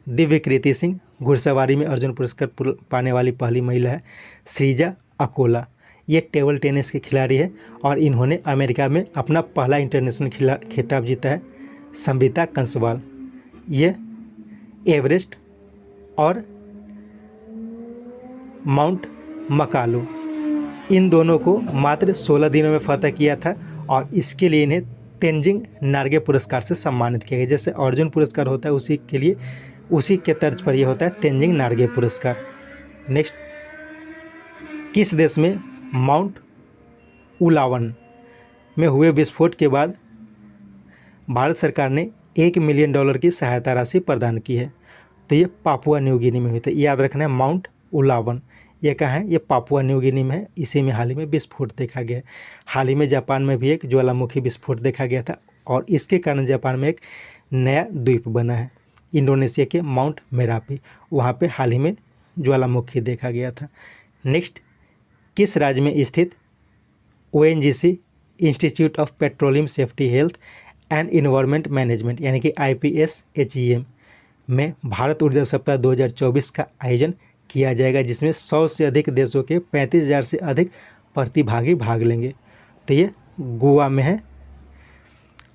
दिव्य कृति सिंह घुड़सवारी में अर्जुन पुरस्कार पाने वाली पहली महिला है। सृजा अकोला ये टेबल टेनिस के खिलाड़ी है और इन्होंने अमेरिका में अपना पहला इंटरनेशनल खिताब जीता है। संविता कंसवाल ये एवरेस्ट और माउंट मकालू इन दोनों को मात्र 16 दिनों में फतह किया था और इसके लिए इन्हें तेंजिंग नार्गे पुरस्कार से सम्मानित किया गया। जैसे अर्जुन पुरस्कार होता है उसी के तर्ज पर यह होता है तेंजिंग नार्गे पुरस्कार। नेक्स्ट, किस देश में माउंट उलावन में हुए विस्फोट के बाद भारत सरकार ने $1 मिलियन की सहायता राशि प्रदान की है? तो ये पापुआ न्यू गिनी में हुई थी। याद रखना है माउंट उलावन ये कहाँ है? ये पापुआ न्यू गिनी में है। इसी में हाल ही में विस्फोट देखा गया है। हाल ही में जापान में भी एक ज्वालामुखी विस्फोट देखा गया था और इसके कारण जापान में एक नया द्वीप बना है इंडोनेशिया के माउंट मेरापी, वहाँ पे हाल ही में ज्वालामुखी देखा गया था। नेक्स्ट, किस राज्य में स्थित ONGC institute of petroleum safety health and environment management यानी कि IPSHEM में भारत ऊर्जा सप्ताह 2024 का आयोजन किया जाएगा, जिसमें 100 से अधिक देशों के 35,000 से अधिक प्रतिभागी भाग लेंगे? तो ये गोवा में है,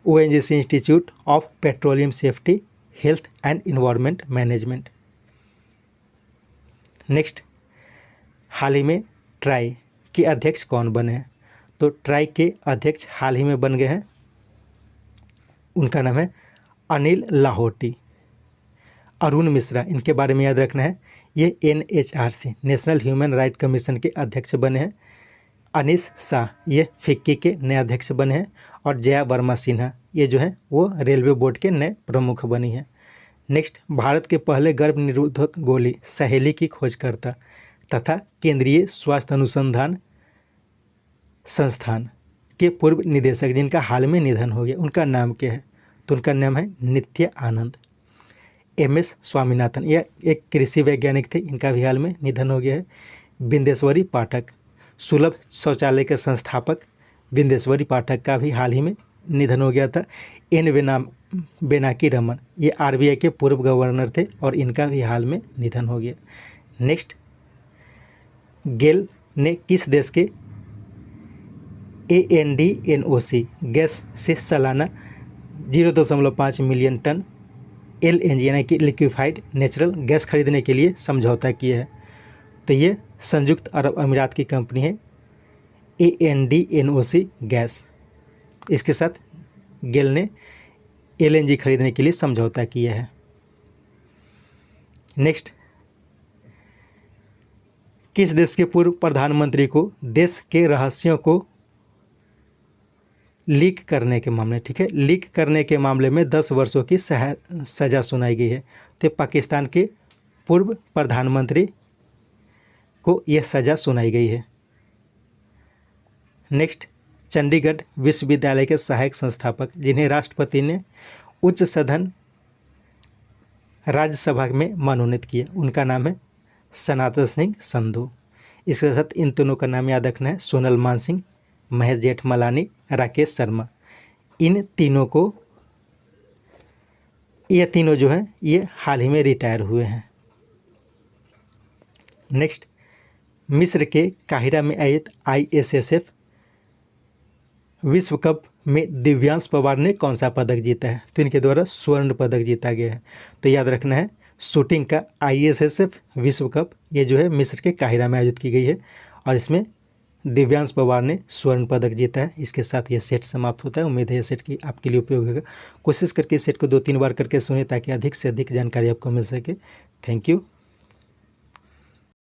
ONGC institute of petroleum safety health and environment management. Next, हाल ही में ट्राई के अध्यक्ष कौन बने हैं? तो ट्राई के अध्यक्ष हाल ही में बन गए हैं, उनका नाम है अनिल लाहोटी। अरुण मिश्रा इनके बारे में याद रखना है, ये NHRC national human right commission के अध्यक्ष बने हैं। अनीस शाह ये फिक्की के नए अध्यक्ष बने हैं और जया वर्मा सिन्हा ये जो है वो रेलवे बोर्ड के नए प्रमुख बनी हैं। नेक्स्ट, भारत के पहले गर्भ निरोधक गोली सहेली की खोजकर्ता तथा केंद्रीय स्वास्थ्य अनुसंधान संस्थान के पूर्व निदेशक जिनका हाल में निधन हो गया, उनका नाम क्या है? तो उनका नाम है नित्य आनंद। MS स्वामीनाथन यह एक कृषि वैज्ञानिक थे, इनका भी हाल में निधन हो गया है। बिंदेश्वरी पाठक सुलभ शौचालय के संस्थापक बिंदेश्वरी पाठक का भी हाल ही में निधन हो गया था। बेनाकी रमन ये RBI के पूर्व गवर्नर थे और इनका भी हाल में निधन हो गया। नेक्स्ट, गेल ने किस देश के ANDNOC गैस से सालाना 0.5 मिलियन टन LNG यानी कि लिक्विफाइड नेचुरल गैस खरीदने के लिए समझौता किया है? तो ये संयुक्त अरब अमीरात की कंपनी है ANDNOC गैस। इसके साथ गेल ने LNG खरीदने के लिए समझौता किया है। नेक्स्ट, किस देश के पूर्व प्रधानमंत्री को देश के रहस्यों को लीक करने के मामले लीक करने के मामले में 10 वर्षों की सज़ा सुनाई गई है? तो पाकिस्तान के पूर्व प्रधानमंत्री को यह सज़ा सुनाई गई है। नेक्स्ट, चंडीगढ़ विश्वविद्यालय के सहायक संस्थापक जिन्हें राष्ट्रपति ने उच्च सदन राज्यसभा में मनोनीत किया, उनका नाम है सनातन सिंह संधू। इसके साथ इन तीनों का नाम याद रखना है, सोनल मानसिंह, महेश जेठमलानी, राकेश शर्मा। इन तीनों को ये तीनों जो हैं ये हाल ही में रिटायर हुए हैं। नेक्स्ट, मिस्र के काहिरा में आयोजित ISSF विश्व कप में दिव्यांश पवार ने कौन सा पदक जीता है? तो इनके द्वारा स्वर्ण पदक जीता गया है। तो याद रखना है शूटिंग का ISSF विश्व कप ये जो है मिस्र के काहिरा में आयोजित की गई है और इसमें दिव्यांश पवार ने स्वर्ण पदक जीता है। इसके साथ ये सेट समाप्त होता है। उम्मीद है ये सेट की आपके लिए उपयोग होगा। कोशिश करके इस सेट को 2-3 बार करके सुने ताकि अधिक से अधिक जानकारी आपको मिल सके। Thank you.